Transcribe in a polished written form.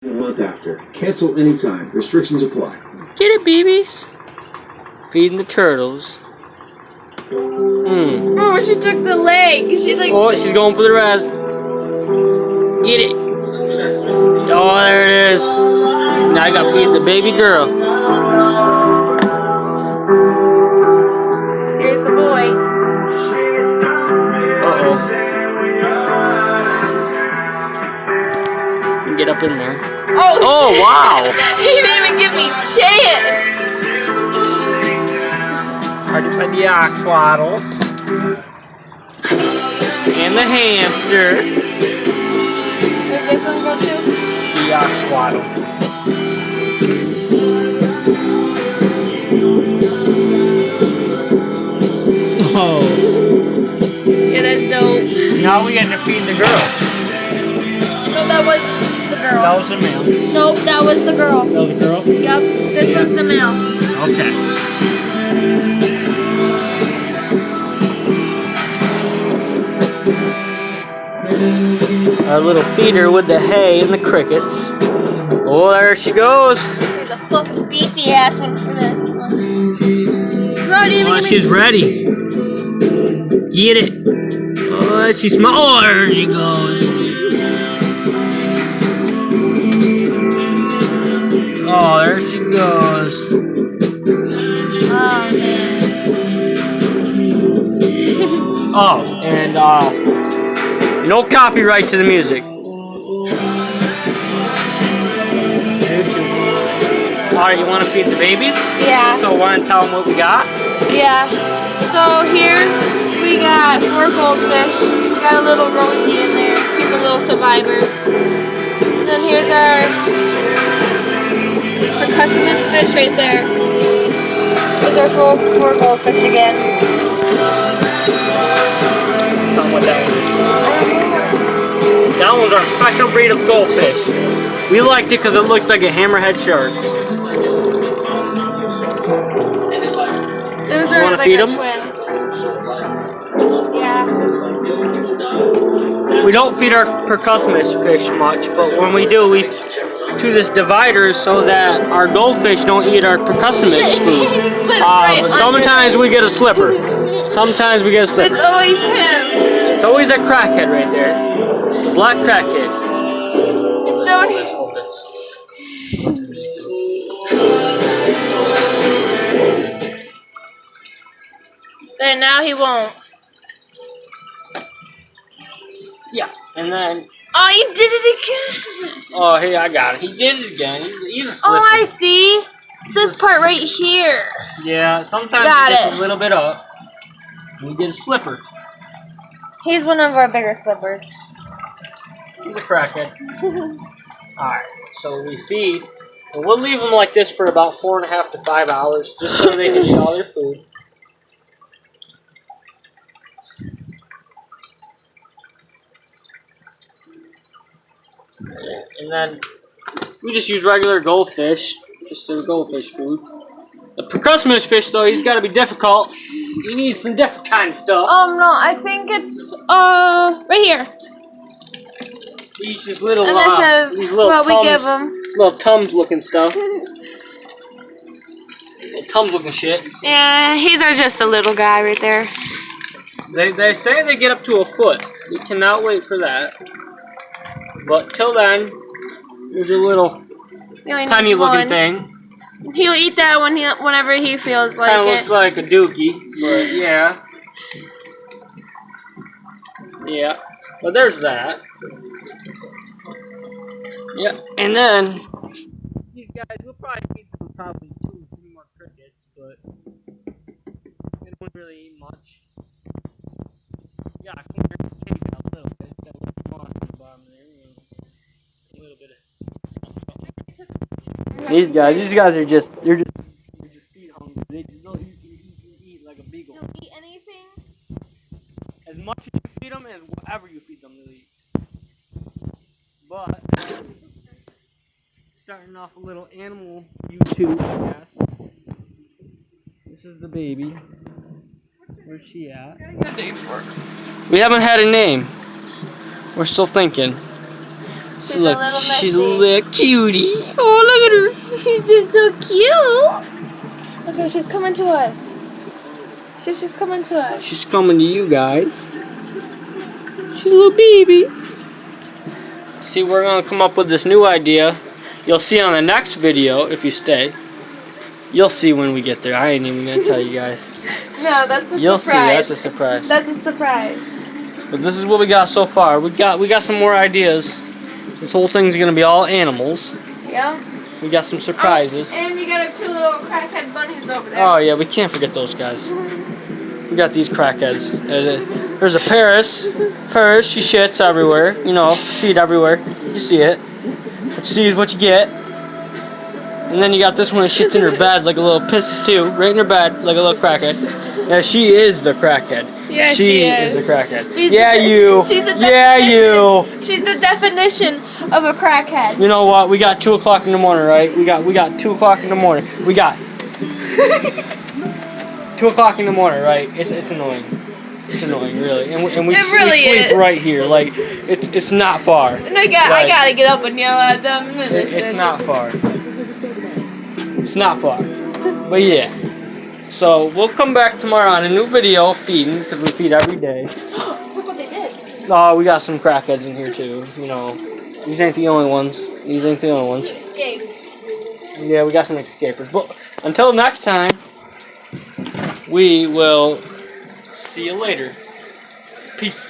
A month after. Cancel anytime. Restrictions apply. Get it, babies? Feeding the turtles. Oh, she took the leg. She's like. Oh, she's going for the rest. Get it. Oh, there it is. Now I gotta feed the baby girl. Here's the boy. Uh-oh. Get up in there. Oh, wow. He didn't even give me a chance. Hard to find the oxwaddles. And the hamster. Where's this one go to? The oxwaddle. Oh. Yeah, that's dope. Now we got to feed the girl. No, that was the girl. That was the male. Nope, that was the girl. That was a girl? Yep, this was the male. Okay. Our little feeder with the hay and the crickets. Oh, there she goes. There's a fucking beefy ass one for this one. No, even She's ready. Get it. Oh, she's small. Oh, there she goes. Oh, there she goes. Oh, man. Oh, and no copyright to the music. Alright, you want to feed the babies? Yeah. So want to tell them what we got? Yeah. So here we got 4 goldfish. We got a little Rosie in there. She's a little survivor. And then here's our percussionist fish right there. There's our 4 goldfish again. Tell them what that one is. That one's our special breed of goldfish. We liked it because it looked like a hammerhead shark. Those are wanna like feed our 'em? twins. Yeah. We don't feed our percussionist fish much, but when we do, we do this divider so that our goldfish don't eat our percussionist food. But sometimes we get a slipper. Sometimes we get a slipper. It's always him. It's always that crackhead right there. The black crackhead. Don't. There, now he won't. Yeah, and then. Oh, you did it again. Oh, hey, I got it. He did it again. He's a slipper. Oh, I see. It's this part right here. Yeah, sometimes Got he gets it. a little bit up. We get a slipper. He's one of our bigger slippers. He's a crackhead. Alright, so we feed. And we'll leave them like this for about 4.5 to 5 hours, just so they can eat all their food. And then we just use regular goldfish, just their goldfish food. The percussionist fish, though, he's got to be difficult. He needs some different kind of stuff. No, I think it's right here. These just little, And this is these little what we Tums, give them. little Tums looking stuff. Little Tums looking shit. Yeah, he's just a little guy right there. They say they get up to a foot. We cannot wait for that. But till then, there's a little tiny looking thing. He'll eat that whenever he feels like Kind of it. looks like a dookie, but yeah. Yeah. But there's that. Yeah. And then these guys will probably feed them probably 2 or 3 more crickets, but they don't really eat much. Yeah, I cleaned the cake out a little bit. Got a little moss on the bottom there. A little bit of. These guys are just feed hungry. They just don't eat like a beagle. They'll eat anything. As much as you feed them, as whatever you feed them, they'll eat. But starting off a little animal YouTube, I guess. This is the baby. Where's she at? We haven't had a name. We're still thinking. She's a little messy. She's a little cutie. Oh, look at her. She's just so cute. Okay, she's coming to us. She's coming to us. She's coming to you guys. She's a little baby. See, we're gonna come up with this new idea. You'll see on the next video if you stay. You'll see when we get there. I ain't even gonna tell you guys. No, that's a You'll surprise. see. That's a surprise. That's a surprise. But this is what we got so far. We got some more ideas. This whole thing's gonna be all animals. Yeah. We got some surprises. And we got our 2 little crackhead bunnies over there. Oh yeah, we can't forget those guys. We got these crackheads. There's a Paris. Paris, she shits everywhere. You know, feet everywhere. You see it. What you see is what you get. And then you got this one that shits in her bed like a little pisses too. Right in her bed like a little crackhead. Yeah, she is the crackhead. Yeah, she is. the crackhead. She's yeah, you. She's the yeah, definition. you. She's the definition of a crackhead. You know what? We got 2 o'clock in the morning, right? We got 2 o'clock in the morning. We got 2 o'clock in the morning, right? It's annoying. It's annoying, really. And we really sleep is. right here. Like it's not far. And I gotta get up and yell at them. It's not far. It's not far. But yeah. So we'll come back tomorrow on a new video of feeding because we feed every day. Look what they did. Oh, we got some crackheads in here too. You know, these ain't the only ones. These ain't the only ones. Escape. Yeah, we got some escapers. But until next time, we will see you later. Peace.